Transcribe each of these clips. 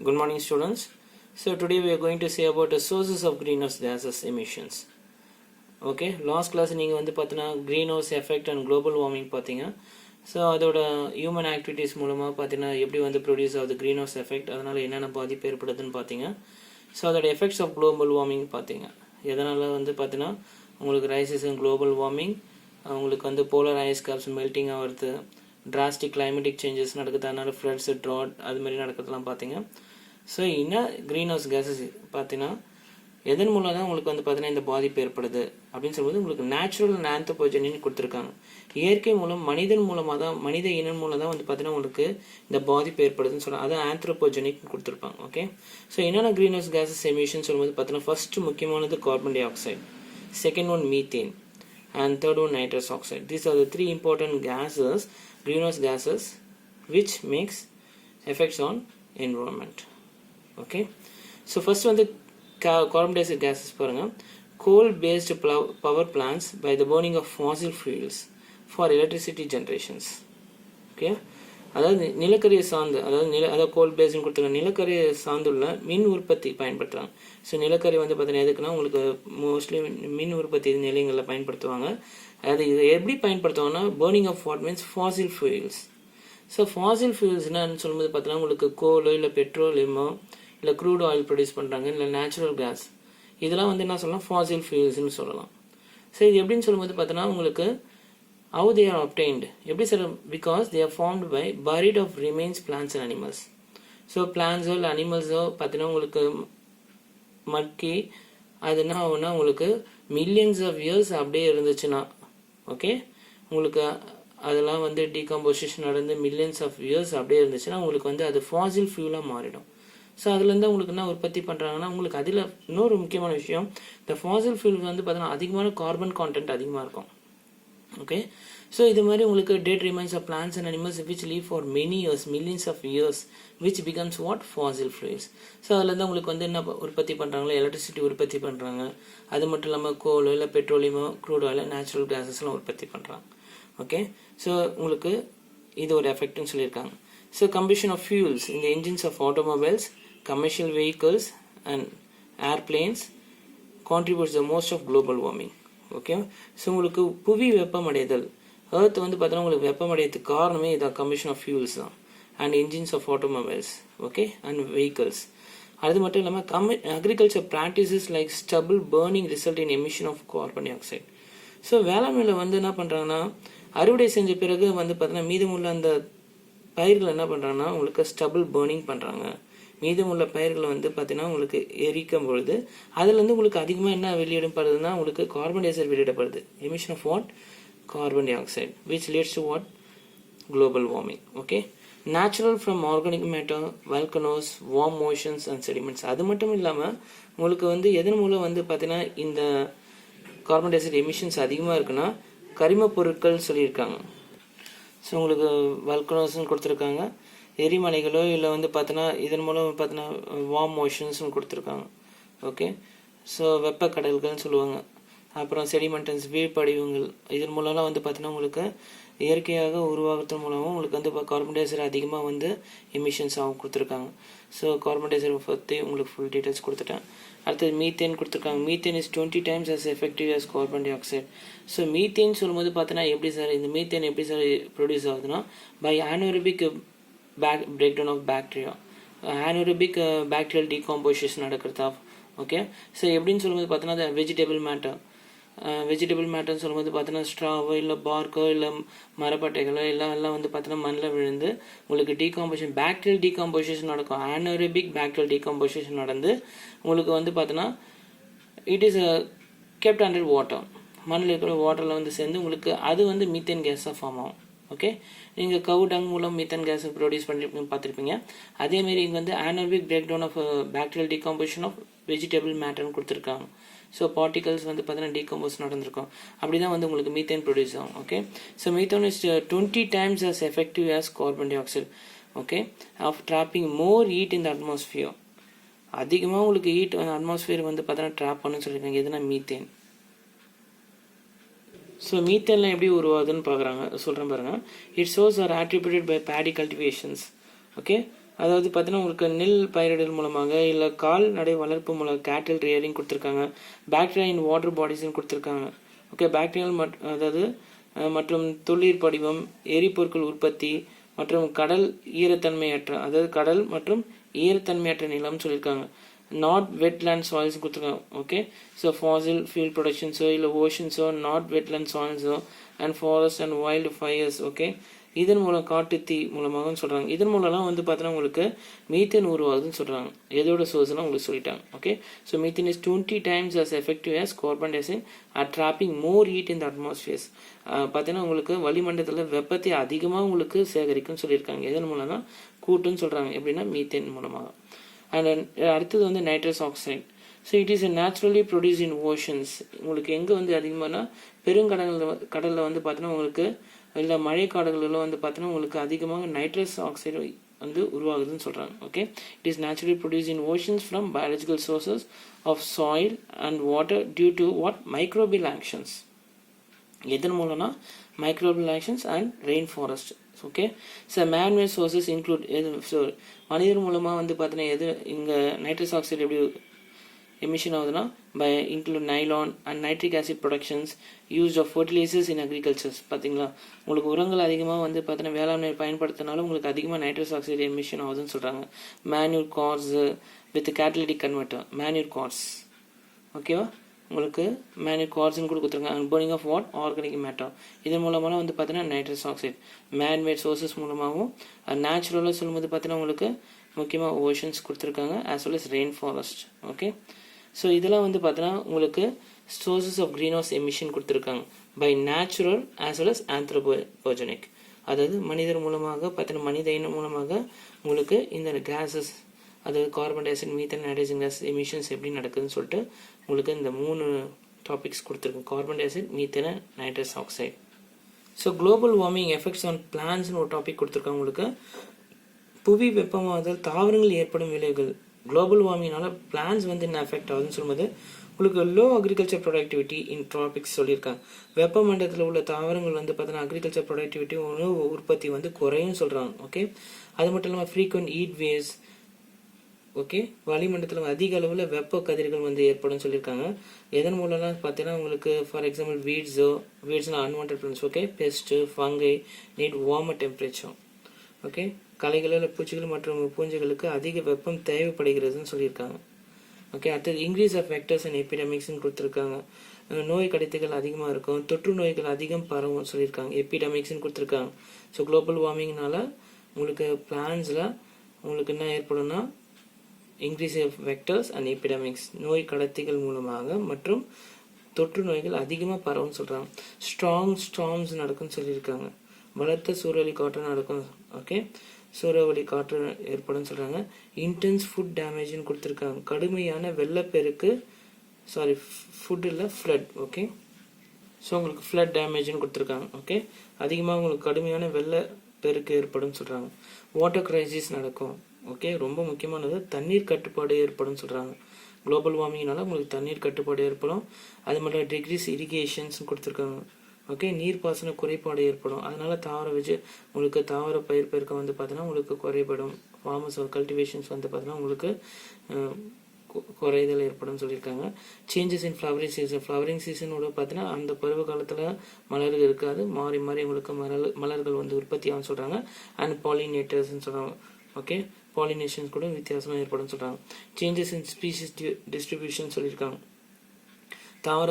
Good morning, students. So today we are going to say about the sources of greenhouse gases emissions. Okay, last class நீங்கள் வந்து பார்த்தீங்கன்னா greenhouse effect and global warming பார்த்தீங்க. So அதோட human activities மூலமாக பார்த்தீங்கன்னா எப்படி வந்து produce ஆகுது greenhouse effect, அதனால் என்னென்ன பாதிப்பு ஏற்படுதுன்னு பார்த்தீங்க. ஸோ அதோட எஃபெக்ட்ஸ் ஆஃப் global warming பார்த்தீங்க. எதனால் வந்து பார்த்தீங்கன்னா உங்களுக்கு ரைசஸ் இன் global warming, உங்களுக்கு வந்து போலர் ஐஸ் கேப்ஸ் மெல்ட்டிங் ஆகிறது, டிராஸ்டிக் கிளைமேட்டிக் சேஞ்சஸ் நடக்குது, அதனால் ஃப்ளட்ஸ், ட்ராட் அது மாதிரி நடக்கிறதுலாம் பார்த்தீங்க. ஸோ இன்னும் க்ரீன் ஹவுஸ் கேஸஸ் பார்த்தீங்கன்னா எதன் மூலம் தான் உங்களுக்கு வந்து பார்த்தீங்கன்னா இந்த பாதிப்பு ஏற்படுது அப்படின்னு சொல்லும்போது உங்களுக்கு நேச்சுரல் அண்ட் ஆந்த்ரோபோஜெனின்னு கொடுத்துருக்காங்க. இயற்கை மூலம் மனிதன் மூலமாக தான், மனித இனம் மூலம் தான் வந்து பார்த்தீங்கன்னா உங்களுக்கு இந்த பாதிப்பு ஏற்படுதுன்னு சொல்கிறாங்க. அதான் ஆந்த்ரோபோஜெனிக் கொடுத்துருப்பாங்க. ஓகே, ஸோ என்னென்ன க்ரீன் ஹவுஸ் கேஸஸ் எமிஷன் சொல்லும்போது பார்த்தீங்கன்னா ஃபர்ஸ்ட் முக்கியமானது carbon di oxide, second one methane, and third one nitrous oxide. These are the three important gases, greenhouse gases, which makes effects on environment. Okay, so first one the carbon dioxide gases paranga, coal based power plants by the burning of fossil fuels for electricity generations. Okay, அதாவது நிலக்கரியை சார்ந்து, அதாவது கோல் பேஸ்ன்னு கொடுத்துருக்காங்க, நிலக்கரியை சார்ந்துள்ள மின் உற்பத்தி பயன்படுத்துகிறாங்க. ஸோ நிலக்கரி வந்து பார்த்தீங்கன்னா எதுக்குன்னா உங்களுக்கு மோஸ்ட்லி மின் உற்பத்தி நிலையங்களில் பயன்படுத்துவாங்க. அது இது எப்படி பயன்படுத்துவாங்கன்னா burning of what means fossil fuels. So fossil ஃபியூல்ஸ்னான்னு சொல்லும்போது பார்த்தீங்கன்னா உங்களுக்கு கோலோ இல்லை பெட்ரோலியமோ இல்லை க்ரூட் ஆயில் ப்ரொடியூஸ் பண்ணுறாங்க, இல்லை நேச்சுரல் கேஸ், இதெல்லாம் வந்து என்ன சொல்லலாம் ஃபாசில் ஃபியூல்ஸ்னு சொல்லலாம். ஸோ இது எப்படின்னு சொல்லும்போது பார்த்தீங்கன்னா உங்களுக்கு how they are obtained, எப்படி sir, because they are formed by buried of remains plants and animals. So பிளான்ஸோ இல்லை அனிமல்ஸோ பார்த்தீங்கன்னா உங்களுக்கு மக்கி அது என்ன ஆகுனா உங்களுக்கு மில்லியன்ஸ் ஆஃப் இயர்ஸ் அப்படியே இருந்துச்சுன்னா, ஓகே, உங்களுக்கு அதெல்லாம் வந்து டீகம்போசிஷன் நடந்து மில்லியன்ஸ் ஆஃப் இயர்ஸ் அப்படியே இருந்துச்சுன்னா உங்களுக்கு வந்து அது ஃபாசில் ஃபியூலாக மாறிடும். ஸோ அதுலேருந்து உங்களுக்கு என்ன உற்பத்தி பண்ணுறாங்கன்னா உங்களுக்கு அதில் இன்னொரு முக்கியமான விஷயம், இந்த ஃபாசில் ஃபியூல் வந்து பார்த்தீங்கன்னா அதிகமான கார்பன் கான்டென்ட் அதிகமாக இருக்கும். ஓகே, ஸோ இது மாதிரி உங்களுக்கு dead remains of plants and animals which leave for many years, millions of years, which becomes what fossil fuels. So அதுலேருந்து உங்களுக்கு வந்து என்ன உற்பத்தி பண்ணுறாங்களோ எலக்ட்ரிசிட்டி உற்பத்தி பண்ணுறாங்க. அது மட்டும் இல்லாமல் கோலோ இல்லை பெட்ரோலியமோ க்ரூட் ஆயில் நேச்சுரல் கேஸஸ்லாம் உற்பத்தி பண்ணுறாங்க. ஓகே, ஸோ உங்களுக்கு இது ஒரு எஃபெக்ட்னு சொல்லியிருக்காங்க. ஸோ கம்பஷன் ஆஃப் ஃபியூல்ஸ் இந்த engines of automobiles, commercial vehicles and airplanes contributes the most of global warming. Okay, so உங்களுக்கு புவி வெப்பமடைதல், எர்த் வந்து பார்த்தீங்கன்னா உங்களுக்கு வெப்பமடையதுக்கு காரணமே இதான் கம்பஷன் ஆஃப் ஃபியூல்ஸ் தான் and engines of automobiles, okay, and vehicles. அது மட்டும் இல்லாமல் agriculture practices like stubble burning result in emission of carbon dioxide. So வேளாண்மையில் வந்து என்ன பண்ணுறாங்கன்னா அறுவடை செஞ்ச பிறகு வந்து பார்த்தீங்கன்னா மீதமுள்ள அந்த பயிர்கள் என்ன பண்ணுறாங்கன்னா உங்களுக்கு ஸ்டபிள் பர்னிங் பண்ணுறாங்க. மீதமுள்ள பயிர்களை வந்து பார்த்தீங்கன்னா உங்களுக்கு எரிக்கும் பொழுது அதுலேருந்து உங்களுக்கு அதிகமாக என்ன வெளியிடப்படுதுன்னா உங்களுக்கு கார்பன் டை ஆக்சைடு வெளியிடப்படுது. Emission of what, carbon dioxide, which leads to what, global warming. Okay, natural from organic matter, volcanoes, warm oceans and sediments. அது மட்டும் இல்லாமல் உங்களுக்கு வந்து எதன் மூலம் வந்து பார்த்தீங்கன்னா இந்த கார்பன் டை ஆக்சைடு எமிஷன்ஸ் அதிகமாக இருக்குன்னா கரிம பொருட்கள் சொல்லியிருக்காங்க. ஸோ உங்களுக்கு வல்கனோஸ்ன்னு கொடுத்துருக்காங்க, எரிமலைகளோ இல்லை வந்து பார்த்தீங்கன்னா இதன் மூலம் பார்த்தீங்கன்னா வார்ம் ஓஷன்ஸ்னு கொடுத்துருக்காங்க. ஓகே, ஸோ வெப்பக்கடல்கள்னு சொல்லுவாங்க. அப்புறம் செடிமெண்டன்ஸ், வீழ்படிவங்கள், இதன் மூலம்லாம் வந்து பார்த்தீங்கன்னா உங்களுக்கு இயற்கையாக உருவாகிறது மூலமும் உங்களுக்கு வந்து இப்போ கார்பன் டை ஆக்சைடு அதிகமாக வந்து எமிஷன்ஸ் ஆகும் கொடுத்துருக்காங்க. ஸோ கார்பன் டை ஆக்சைடு பற்றி உங்களுக்கு ஃபுல் டீட்டெயில்ஸ் கொடுத்துட்டேன். அடுத்தது மீத்தேன் கொடுத்துருக்காங்க. Methane is 20 times as effective as carbon dioxide. So methane சொல்லும்போது பார்த்தீங்கன்னா எப்படி சார் இந்த மீத்தேன் எப்படி சார் ப்ரொடியூஸ் ஆகுதுன்னா by anaerobic breakdown of bacteria, anaerobic bacterial decomposition நடக்கிறதா. ஓகே, ஸோ எப்படின்னு சொல்லும்போது பார்த்தீங்கன்னா வெஜிடபிள் மேட்டர்னு சொல்லும்போது பார்த்தீங்கன்னா ஸ்ட்ராவோ இல்லை பார்க்கோ இல்லை மரப்பட்டைகளோ எல்லாம் வந்து பார்த்தீங்கன்னா மண்ணில் விழுந்து உங்களுக்கு டீகாம்போசிஷன், பேக்டீரியல் டீகாம்போசிஷன் நடக்கும். anaerobic bacterial decomposition நடந்து உங்களுக்கு வந்து பார்த்தீங்கன்னா it is kept under water, மண்ணில் இருக்கிற வாட்டரில் வந்து சேர்ந்து உங்களுக்கு அது வந்து மீத்தேன் கேஸாக ஃபார்ம் ஆகும். ஓகே, நீங்கள் கவு டங் மூலம் மீத்தேன் கேஸ் ப்ரொடியூஸ் பண்ணிருப்பீங்க பார்த்துருப்பீங்க. அதேமாரி இங்கே வந்து anaerobic breakdown of bacterial decomposition of vegetable மேட்டர்னு கொடுத்துருக்காங்க. ஸோ பார்ட்டிகல்ஸ் வந்து பார்த்தீங்கன்னா டீகம்போஸ் நடந்திருக்கும். அப்படி தான் வந்து உங்களுக்கு மீத்தேன் ப்ரொடியூஸ் ஆகும். Okay, so methane is 20 times as effective as carbon dioxide. Okay, of trapping more heat in the atmosphere. அதிகமாக உங்களுக்கு ஹீட் அட்மாஸ்பியர் வந்து பார்த்தீங்கன்னா ட்ராப் பண்ணுன்னு சொல்லியிருக்காங்க. எதுனா மீத்தேன். ஸோ மீத்தேன்லாம் எப்படி உருவாகுதுன்னு சொல்கிறேன் பாருங்கள். It source are attributed by paddy cultivations. Okay, அதாவது பார்த்தீங்கன்னா உங்களுக்கு நெல் பயிரிடல் மூலமாக இல்லை கால்நடை வளர்ப்பு மூலம் கேட்டில் ரியரிங் கொடுத்துருக்காங்க. பாக்டீரியா இன் வாட்டர் பாடிஸ்ன்னு கொடுத்துருக்காங்க. ஓகே, பாக்டீரியல் அதாவது மற்றும் தொழிற் படிவம், எரிபொருட்கள் உற்பத்தி மற்றும் கடல் ஈரத்தன்மையற்ற, அதாவது கடல் மற்றும் ஈரத்தன்மையற்ற நிலம் சொல்லியிருக்காங்க. நாட் வெட்லேண்ட் சாயில்ஸ் கொடுத்துருக்காங்க. ஓகே, ஸோ ஃபாசில் ஃபியூல் ப்ரொடக்ஷன்ஸோ இல்லை ஓஷன்ஸோ, நாட் வெட்லேண்ட் சாயில்ஸோ and forest and wild fires. Okay, இதன் மூலம் காட்டு தீ மூலமாகவும் சொல்கிறாங்க. இதன் மூலம்லாம் வந்து பார்த்தீங்கன்னா உங்களுக்கு மீத்தேன் உருவாகுதுன்னு சொல்கிறாங்க. எதோட சோர்ஸ்லாம் உங்களுக்கு சொல்லிட்டாங்க. Okay, so methane is 20 times as effective as carbon dioxide at trapping more heat in the atmosphere. பார்த்தீங்கன்னா உங்களுக்கு வளிமண்டலத்தில் வெப்பத்தை அதிகமாக உங்களுக்கு சேகரிக்கும்னு சொல்லியிருக்காங்க. எதன் மூலம்னா கூட்டுன்னு சொல்கிறாங்க. எப்படின்னா மீத்தேன் மூலமாக. அண்ட் அடுத்தது வந்து nitrous oxide. So it is naturally produce in oceans. உங்களுக்கு எங்கே வந்து அதிகமானா கடலில் வந்து பார்த்தீங்கன்னா உங்களுக்கு இல்லை மழைக்காடுகளில் வந்து பார்த்தீங்கன்னா உங்களுக்கு அதிகமாக நைட்ரஸ் ஆக்சைடு வந்து உருவாகுதுன்னு சொல்கிறாங்க. Okay, it is naturally produce in oceans from biological sources of soil and water due to what microbial actions. எதன் மூலம்னா microbial actions and rain forest. Okay, so manmade sources include so மனிதர் மூலமாக வந்து பார்த்தீங்கன்னா எது இங்கே நைட்ரஸ் ஆக்சைடு எப்படி emission ஆகுதுன்னா by include nylon and nitric acid productions, use of fertilizers in agricultures. பார்த்தீங்களா, உங்களுக்கு உரங்கள் அதிகமாக வந்து பார்த்தீங்கன்னா வேளாண்மை பயன்படுத்தினாலும் உங்களுக்கு அதிகமாக நைட்ரஸ் ஆக்சைடு எமிஷன் ஆகுதுன்னு சொல்கிறாங்க. Manure cars with catalytic converter, manure cars. ஓகேவா, உங்களுக்கு மேன்யூர் கார்ஸ்ன்னு கூட கொடுத்துருங்க. And burning of what organic matter. இதன் மூலமாக வந்து பார்த்தீங்கன்னா நைட்ரஸ் ஆக்சைடு மேன்மேட் சோர்சஸ் மூலமாகவும் நேச்சுரலாக சொல்லும்போது பார்த்தீங்கன்னா உங்களுக்கு முக்கியமாக ஓஷன்ஸ் கொடுத்துருக்காங்க as well as rain forest. Okay, so இதெல்லாம் வந்து பார்த்தீங்கன்னா உங்களுக்கு sources of green house emission கொடுத்துருக்காங்க by natural as well as anthropogenic. அதாவது மனிதர் மூலமாக பார்த்தீங்கன்னா மனித இனம் மூலமாக உங்களுக்கு இந்த கேஸஸ், அதாவது carbon dioxide, methane, nitrogen gas emissions எப்படி நடக்குதுன்னு சொல்லிட்டு உங்களுக்கு இந்த 3 டாபிக்ஸ் கொடுத்துருக்கோம். Carbon dioxide, methane, nitrous oxide. So global warming effects on பிளான்ட்ஸ்னு ஒரு டாபிக் கொடுத்துருக்காங்க உங்களுக்கு. புவி வெப்பமாதல் தாவரங்கள் ஏற்படும் விளைவுகள். குளோபல் வார்மிங்னால பிளான்ஸ் வந்து என்ன எஃபெக்ட் ஆகுதுன்னு சொல்லும்போது உங்களுக்கு லோ அக்ரிகல்ச்சர் ப்ரொடக்டிவிட்டி இன் ட்ராபிக்ஸ் சொல்லியிருக்காங்க. வெப்பமண்டலத்தில் உள்ள தாவரங்கள் வந்து பார்த்தீங்கன்னா அக்ரிகல்ச்சர் ப்ரொடக்டிவிட்டி, உணவு உற்பத்தி வந்து குறையும் சொல்கிறாங்க. ஓகே, அது மட்டும் இல்லாமல் ஃப்ரீக்வெண்ட் ஹீட் வேவ்ஸ். ஓகே, வளிமண்டலத்தில் அதிக அளவில் வெப்ப கதிர்கள் வந்து ஏற்படும் சொல்லியிருக்காங்க. எதன் மூலம்லாம் பார்த்தீங்கன்னா உங்களுக்கு ஃபார் எக்ஸாம்பிள் வீட்ஸ்னால் unwanted plants. Okay, pests, fungi need warmer temperature. Okay, களைகளில் பூச்சிகள் மற்றும் பூஞ்சைகளுக்கு அதிக வெப்பம் தேவைப்படுகிறதுன்னு சொல்லியிருக்காங்க. ஓகே, அடுத்தது இன்க்ரீஸ் ஆஃப் வெக்டர்ஸ் அண்ட் எபிடமிக்ஸ்ன்னு கொடுத்துருக்காங்க. நோய் கடத்தைகள் அதிகமாக இருக்கும், தொற்று நோய்கள் அதிகம் பரவும் சொல்லியிருக்காங்க, எபிடமிக்ஸ்ன்னு கொடுத்துருக்காங்க. ஸோ குளோபல் வார்மிங்னால உங்களுக்கு பிளான்ஸில் உங்களுக்கு என்ன ஏற்படும்னா increase of vectors and epidemics, நோய் கடத்திகள் மூலமாக மற்றும் தொற்று நோய்கள் அதிகமாக பரவும்னு சொல்கிறாங்க. ஸ்ட்ராங் ஸ்டார்ம்ஸ் நடக்கும்னு சொல்லியிருக்காங்க. பலத்த சூறாவளி காற்று நடக்கும். ஓகே, சூறாவளி காற்று ஏற்படும் சொல்கிறாங்க. இன்டென்ஸ் ஃபுட் டேமேஜ்னு கொடுத்துருக்காங்க. கடுமையான வெள்ளப்பெருக்கு, ஃபுட் இல்லை ஃப்ளட். ஓகே, ஸோ உங்களுக்கு ஃப்ளட் டேமேஜ்னு கொடுத்துருக்காங்க. ஓகே, அதிகமாக உங்களுக்கு கடுமையான வெள்ளப்பெருக்கு ஏற்படும் சொல்கிறாங்க. வாட்டர் கிரைசிஸ் நடக்கும். ஓகே, ரொம்ப முக்கியமானது தண்ணீர் கட்டுப்பாடு ஏற்படும் சொல்கிறாங்க. குளோபல் வார்மிங்னால உங்களுக்கு தண்ணீர் கட்டுப்பாடு ஏற்படும். அது மட்டும் டிக்ரீஸ் இரிகேஷன்ஸ் கொடுத்துருக்காங்க. ஓகே, நீர்ப்பாசன குறைபாடு ஏற்படும். அதனால உங்களுக்கு தாவர பயிர் பெருக்கம் வந்து பார்த்தீங்கன்னா உங்களுக்கு குறைபடும். ஃபார்மர்ஸ் கல்டிவேஷன்ஸ் வந்து பார்த்தீங்கன்னா உங்களுக்கு குறைதல் ஏற்படும் சொல்லியிருக்காங்க. சேஞ்சஸ் இன் ஃப்ளவரிங் சீசனோட பார்த்தீங்கன்னா அந்த பருவ காலத்தில் மலர்கள் இருக்காது, மாறி மாறி உங்களுக்கு மலர்கள் வந்து உற்பத்தி ஆகும் சொல்கிறாங்க. அண்ட் பாலினேட்டர்ஸ்ன்னு சொல்கிறாங்க. ஓகே, பாலினேஷன்ஸ் கூட வித்தியாசமாக ஏற்படும் சொல்கிறாங்க. சேஞ்சஸ் இன் ஸ்பீசிஸ் டிஸ்ட்ரிபியூஷன் சொல்லியிருக்காங்க. தாவர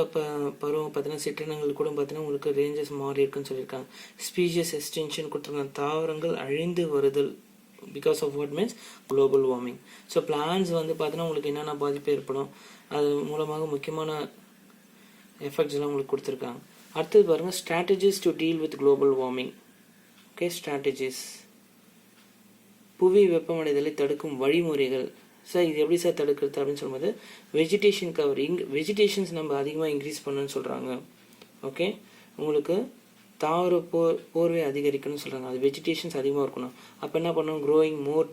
பருவம் பார்த்தீங்கன்னா சிற்றினங்கள் கூட பார்த்தீங்கன்னா உங்களுக்கு ரேஞ்சஸ் மாறி இருக்குன்னு சொல்லியிருக்காங்க. ஸ்பீஷியஸ் எக்ஸ்டென்ஷன் கொடுத்துருக்காங்க. தாவரங்கள் அழிந்து வருதல் because of what means global warming. So plants வந்து பார்த்தீங்கன்னா உங்களுக்கு என்னென்ன பாதிப்பு ஏற்படும், அது மூலமாக முக்கியமான எஃபெக்ட்ஸ் எல்லாம் உங்களுக்கு கொடுத்துருக்காங்க. அடுத்தது பாருங்கள், strategies to deal with global warming. Okay, strategies புவி வெப்பமடைதலை தடுக்கும் வழிமுறைகள். சார் இது எப்படி சார் தடுக்கிறது அப்படின்னு சொல்லும்போது வெஜிடேஷன் கவரிங், வெஜிடேஷன்ஸ் நம்ம அதிகமாக இன்க்ரீஸ் பண்ணணும்னு சொல்கிறாங்க. ஓகே, உங்களுக்கு தாவர போர்வை அதிகரிக்கணும்னு சொல்கிறாங்க. அது வெஜிடேஷன்ஸ் அதிகமாக இருக்கணும். அப்போ என்ன பண்ணணும், க்ரோயிங் மோர்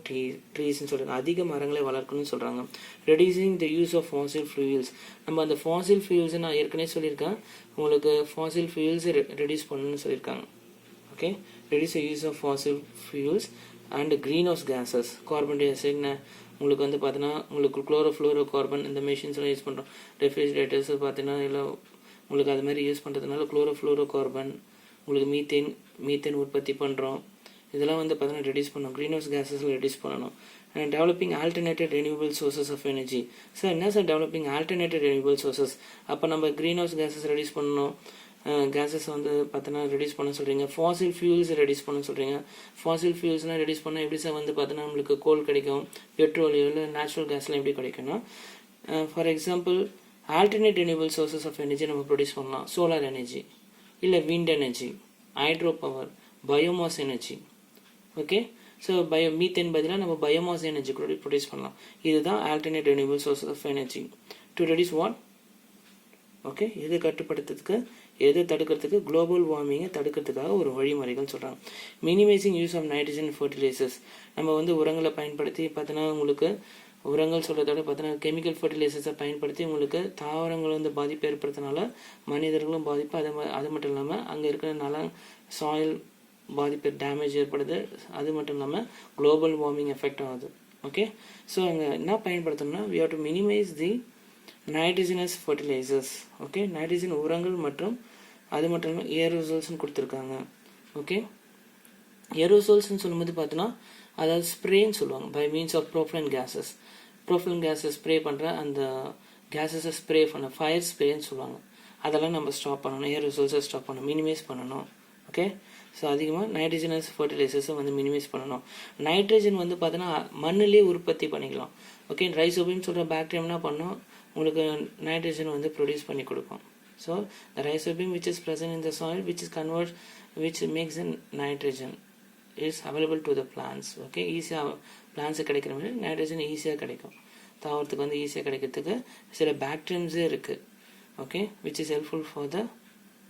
ட்ரீஸ்ன்னு சொல்கிறாங்க. அதிக மரங்களை வளர்க்கணும்னு சொல்கிறாங்க. Reducing the use of fossil fuels. நம்ம அந்த ஃபாசில் ஃபியூல்ஸ் நான் ஏற்கனவே சொல்லியிருக்கேன் உங்களுக்கு, ஃபாசில் ஃபியூல்ஸ் ரெடியூஸ் பண்ணணும்னு சொல்லியிருக்காங்க. Okay, reduce the use of fossil fuels and green house gases carbon dioxide உங்களுக்கு வந்து பார்த்தீங்கன்னா உங்களுக்கு குளோரோஃப்ளோரோ கார்பன் இந்த மிஷின்ஸ்லாம் யூஸ் பண்ணுறோம் ரெஃப்ரிஜிரேட்டர்ஸ் பார்த்தீங்கன்னா எல்லாம் உங்களுக்கு அது மாதிரி யூஸ் பண்ணுறதுனால குளோரோஃப்ளோரோ கார்பன் உங்களுக்கு மீத்தேன் உற்பத்தி பண்ணுறோம் இதெல்லாம் வந்து பார்த்தீங்கன்னா ரெடியூஸ் பண்ணணும் க்ரீன் ஹவுஸ் கேஸஸில் ரெடியூஸ் பண்ணணும் and developing alternative renewable sources of energy sir என்ன sir developing alternative renewable sources அப்போ நம்ம க்ரீன் ஹவுஸ் கேஸஸ் ரெடியூஸ் பண்ணணும் கேஸஸ் வந்து பார்த்தீங்கன்னா ரெடியூஸ் பண்ண சொல்கிறீங்க ஃபாசில் ஃபியூல்ஸ் ரெடியூஸ் பண்ண சொல்கிறீங்க ஃபாசில் ஃபியூல்ஸ்லாம் ரெடியூஸ் பண்ணால் எப்படி சார் வந்து பார்த்தீங்கன்னா நம்மளுக்கு கோல் கிடைக்கும் பெட்ரோலியோ இல்லை நேச்சுரல் கேஸ்லாம் எப்படி கிடைக்கும்னா for example alternate renewable sources of energy நம்ம ப்ரொடியூஸ் பண்ணலாம் சோலார் எனர்ஜி இல்லை wind energy hydro power biomass energy okay so methane பதிலாக நம்ம பயோமாஸ் எனர்ஜி கூட ப்ரொடியூஸ் பண்ணலாம் இதுதான் alternate renewable sources of energy to reduce what okay எது கட்டுப்படுத்துறதுக்கு எது தடுக்கிறதுக்கு குளோபல் வார்மிங்கை தடுக்கிறதுக்காக ஒரு வழிமுறைகள் சொல்கிறாங்க minimising use of nitrogen fertilisers நம்ம வந்து உரங்களை பயன்படுத்தி பார்த்தோன்னா உங்களுக்கு உரங்கள் சொல்கிறதோட பார்த்தீங்கன்னா கெமிக்கல் ஃபர்டிலைசர்ஸை பயன்படுத்தி உங்களுக்கு தாவரங்கள் வந்து பாதிப்பு ஏற்படுறதுனால மனிதர்களும் பாதிப்பு அது மட்டும் இல்லாமல் அங்கே இருக்கிற சாயில் பாதிப்பு டேமேஜ் ஏற்படுது அது மட்டும் இல்லாமல் குளோபல் வார்மிங் எஃபெக்ட் ஆகுது ஓகே ஸோ அங்கே என்ன பயன்படுத்தணும்னா we have to minimise the nitrogenous fertilizers okay nitrogen உரங்கள் மற்றும் அது மட்டும் இல்லாமல் ஏரோசோல்ஸ்னு கொடுத்துருக்காங்க ஓகே ஏரோசோல்ஸ்ன்னு சொல்லும்போது பார்த்தோன்னா அதாவது ஸ்ப்ரேன்னு சொல்லுவாங்க பை மீன்ஸ் ஆஃப் ப்ரோஃப்ளைன் கேஸஸ் ஸ்ப்ரே பண்ணுற அந்த கேஸஸை ஸ்ப்ரே பண்ண ஃபயர் ஸ்ப்ரேன்னு சொல்லுவாங்க அதெல்லாம் நம்ம ஸ்டாப் பண்ணணும் ஏரோசோல்ஸை ஸ்டாப் பண்ணணும் மினிமைஸ் பண்ணணும் ஓகே ஸோ அதிகமாக நைட்ரஜனஸ் ஃபர்டிலைசர்ஸை வந்து மினிமைஸ் பண்ணணும் நைட்ரஜன் வந்து பார்த்தோன்னா மண்ணிலே உற்பத்தி பண்ணிக்கலாம் ஓகே ரைசோபியம் சொல்கிற பாக்டீரியா என்ன பண்ணோம் உங்களுக்கு நைட்ரஜன் வந்து ப்ரொடியூஸ் பண்ணி கொடுக்கும் so the rhizobium which is present in the soil which makes in nitrogen is available to the plants okay ஈஸியாக பிளான்ஸு கிடைக்கிற மாதிரி நைட்ரஜன் ஈஸியாக கிடைக்கும் தாவரத்துக்கு வந்து ஈஸியாக கிடைக்கிறதுக்கு சில பாக்டீரியம்ஸே இருக்குது okay which is helpful for the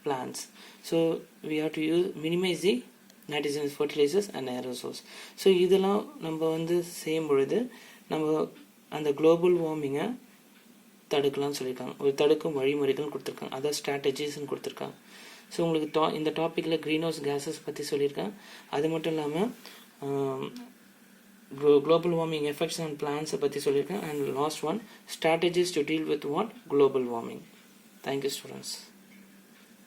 plants so we have to minimize the nitrogen fertilizers and aerosols so இதெல்லாம் நம்ம வந்து செய்யும் பொழுது நம்ம அந்த குளோபல் வார்மிங்கை தடுக்கலாம்னு சொல்லியிருக்காங்க ஒரு தடுக்கும் வழிமுறைகள் கொடுத்துருக்காங்க அதான் ஸ்ட்ராட்டஜிஸ்ன்னு கொடுத்துருக்காங்க ஸோ உங்களுக்கு இந்த டாப்பிக்கில் க்ரீன் ஹவுஸ் கேஸஸ் பற்றி சொல்லியிருக்கேன் அது மட்டும் இல்லாமல் global warming effects on plants பற்றி சொல்லியிருக்கேன் and last one strategies to deal with what global warming. Thank you students.